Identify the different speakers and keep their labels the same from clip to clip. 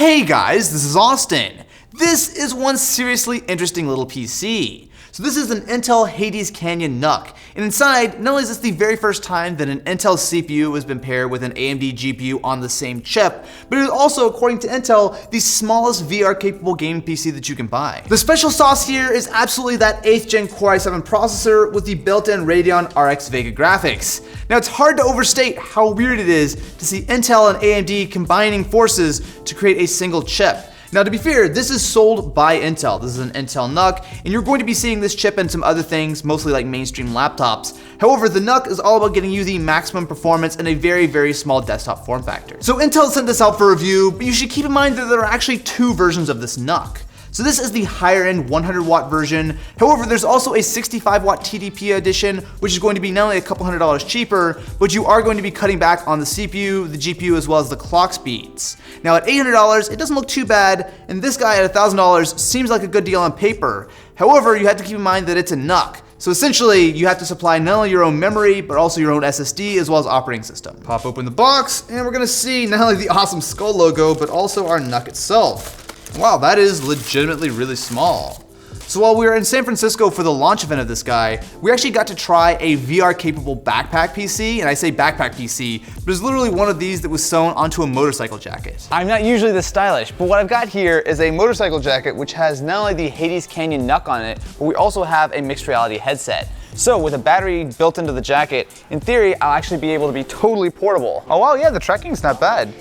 Speaker 1: Hey guys, this is Austin. This is one seriously interesting little PC. So this is an Intel Hades Canyon NUC, and inside, not only is this the very first time that an Intel CPU has been paired with an AMD GPU on the same chip, but it is also, according to Intel, the smallest VR-capable gaming PC that you can buy. The special sauce here is absolutely that 8th gen Core i7 processor with the built-in Radeon RX Vega graphics. Now it's hard to overstate how weird it is to see Intel and AMD combining forces to create a single chip. Now to be fair, this is sold by Intel. This is an Intel NUC, and you're going to be seeing this chip in some other things, mostly like mainstream laptops. However, the NUC is all about getting you the maximum performance in a very, very small desktop form factor. So Intel sent this out for review, but you should keep in mind that there are actually two versions of this NUC. So this is the higher end 100 watt version. However, there's also a 65 watt TDP edition, which is going to be not only a couple $100 cheaper, but you are going to be cutting back on the CPU, the GPU, as well as the clock speeds. Now at $800, it doesn't look too bad, and this guy at $1,000 seems like a good deal on paper. However, you have to keep in mind that it's a NUC. So essentially, you have to supply not only your own memory, but also your own SSD, as well as operating system. Pop open the box, and we're gonna see not only the awesome skull logo, but also our NUC itself. Wow, that is legitimately really small. So while we were in San Francisco for the launch event of this guy, we actually got to try a VR-capable backpack PC, and I say backpack PC, but it's literally one of these that was sewn onto a motorcycle jacket.
Speaker 2: I'm not usually this stylish, but what I've got here is a motorcycle jacket which has not only the Hades Canyon NUC on it, but we also have a mixed reality headset. So with a battery built into the jacket, in theory, I'll actually be able to be totally portable. Oh wow, yeah, the tracking's not bad.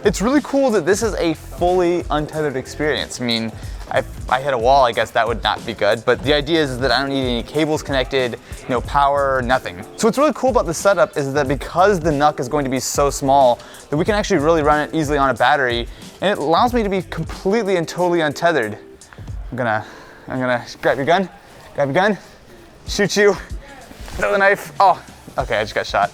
Speaker 2: It's really cool that this is a fully untethered experience. I mean, if I hit a wall, I guess that would not be good, but the idea is that I don't need any cables connected, no power, nothing. So what's really cool about this setup is that because the NUC is going to be so small, that we can actually really run it easily on a battery, and it allows me to be completely and totally untethered. I'm gonna grab your gun, shoot you, throw the knife. Oh, okay, I just got shot.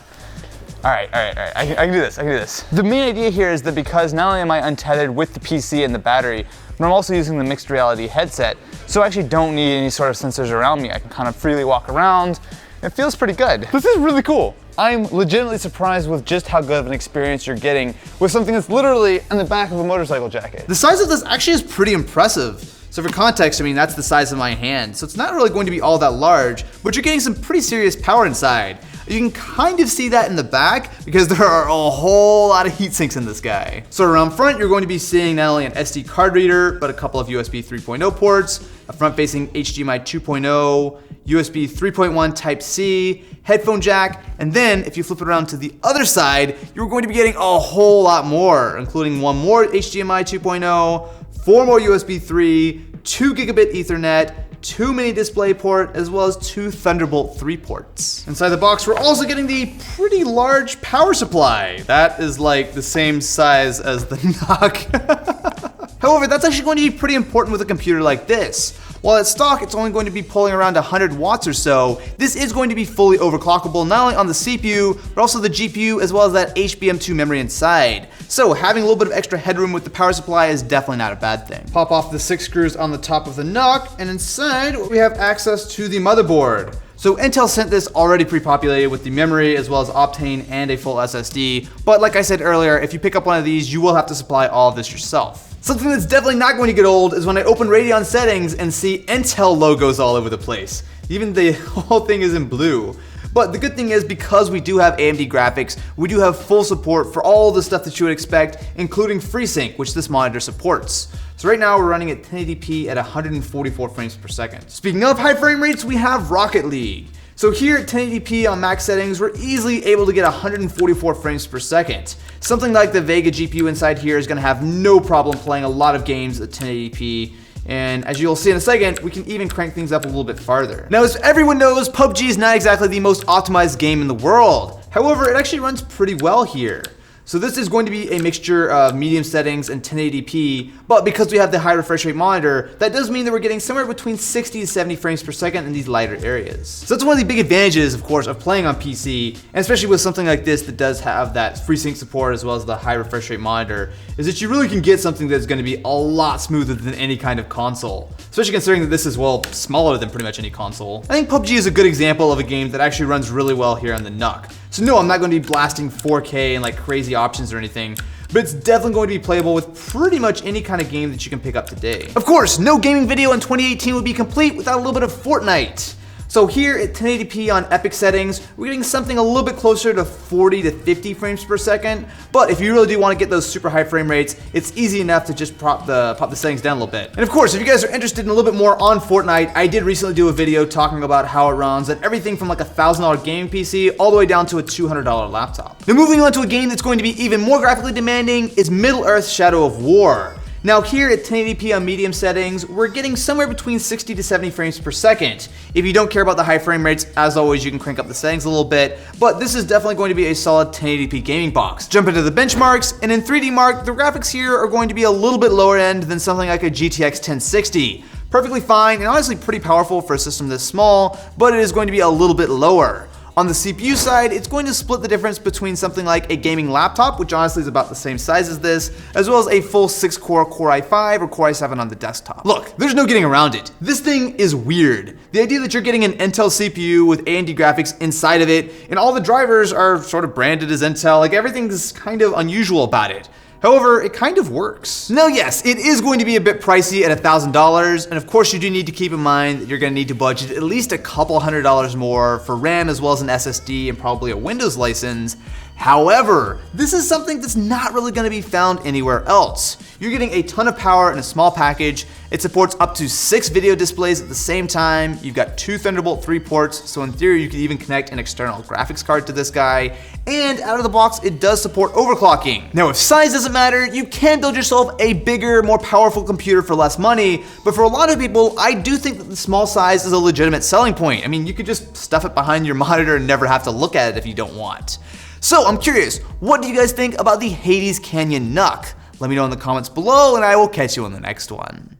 Speaker 2: All right, I can do this, The main idea here is that because not only am I untethered with the PC and the battery, but I'm also using the mixed reality headset, so I actually don't need any sort of sensors around me. I can kind of freely walk around. It feels pretty good. This is really cool. I'm legitimately surprised with just how good of an experience you're getting with something that's literally in the back of a motorcycle jacket.
Speaker 1: The size of this actually is pretty impressive. So for context, I mean, that's the size of my hand. So it's not really going to be all that large, but you're getting some pretty serious power inside. You can kind of see that in the back because there are a whole lot of heat sinks in this guy. So around front, you're going to be seeing not only an SD card reader, but a couple of USB 3.0 ports, a front-facing HDMI 2.0, USB 3.1 Type-C, headphone jack, and then if you flip it around to the other side, you're going to be getting a whole lot more, including one more HDMI 2.0, 4 more USB 3, 2 gigabit Ethernet, 2 mini display port, as well as 2 Thunderbolt 3 ports. Inside the box, we're also getting the pretty large power supply. That is like the same size as the NUC. However, that's actually going to be pretty important with a computer like this. While at stock, it's only going to be pulling around 100 watts or so, this is going to be fully overclockable, not only on the CPU, but also the GPU, as well as that HBM2 memory inside. So having a little bit of extra headroom with the power supply is definitely not a bad thing. Pop off the 6 screws on the top of the NUC, and inside we have access to the motherboard. So Intel sent this already pre-populated with the memory as well as Optane and a full SSD, but like I said earlier, if you pick up one of these, you will have to supply all of this yourself. Something that's definitely not going to get old is when I open Radeon settings and see Intel logos all over the place. Even the whole thing is in blue. But the good thing is, because we do have AMD graphics, we do have full support for all the stuff that you would expect, including FreeSync, which this monitor supports. So right now we're running at 1080p at 144 frames per second. Speaking of high frame rates, we have Rocket League. So here at 1080p on max settings, we're easily able to get 144 frames per second. Something like the Vega GPU inside here is gonna have no problem playing a lot of games at 1080p. And as you'll see in a second, we can even crank things up a little bit farther. Now, as everyone knows, PUBG is not exactly the most optimized game in the world. However, it actually runs pretty well here. So this is going to be a mixture of medium settings and 1080p, but because we have the high refresh rate monitor, that does mean that we're getting somewhere between 60 to 70 frames per second in these lighter areas. So that's one of the big advantages, of course, of playing on PC, and especially with something like this that does have that FreeSync support as well as the high refresh rate monitor, is that you really can get something that's going to be a lot smoother than any kind of console. Especially considering that this is, well, smaller than pretty much any console. I think PUBG is a good example of a game that actually runs really well here on the NUC. So no, I'm not going to be blasting 4K and like crazy options or anything, but it's definitely going to be playable with pretty much any kind of game that you can pick up today. Of course, no gaming video in 2018 would be complete without a little bit of Fortnite. So here at 1080p on epic settings, we're getting something a little bit closer to 40 to 50 frames per second. But if you really do want to get those super high frame rates, it's easy enough to just pop the settings down a little bit. And of course, if you guys are interested in a little bit more on Fortnite, I did recently do a video talking about how it runs on everything from like a $1,000 gaming PC all the way down to a $200 laptop. Now moving on to a game that's going to be even more graphically demanding is Middle-earth: Shadow of War. Now here at 1080p on medium settings, we're getting somewhere between 60 to 70 frames per second. If you don't care about the high frame rates, as always, you can crank up the settings a little bit, but this is definitely going to be a solid 1080p gaming box. Jump into the benchmarks, and in 3D Mark, the graphics here are going to be a little bit lower end than something like a GTX 1060. Perfectly fine, and honestly pretty powerful for a system this small, but it is going to be a little bit lower. On the CPU side, it's going to split the difference between something like a gaming laptop, which honestly is about the same size as this, as well as a full 6-core Core i5 or Core i7 on the desktop. Look, there's no getting around it. This thing is weird. The idea that you're getting an Intel CPU with AMD graphics inside of it, and all the drivers are sort of branded as Intel, like everything's kind of unusual about it. However, it kind of works. Now yes, it is going to be a bit pricey at $1,000, and of course you do need to keep in mind that you're going to need to budget at least a couple $100 more for RAM as well as an SSD and probably a Windows license. However, this is something that's not really going to be found anywhere else. You're getting a ton of power in a small package. It supports up to 6 video displays at the same time. You've got 2 Thunderbolt 3 ports, so in theory you could even connect an external graphics card to this guy. And out of the box, it does support overclocking. Now if size doesn't matter, you can build yourself a bigger, more powerful computer for less money, but for a lot of people, I do think that the small size is a legitimate selling point. I mean, you could just stuff it behind your monitor and never have to look at it if you don't want. So I'm curious, what do you guys think about the Hades Canyon NUC? Let me know in the comments below, and I will catch you on the next one.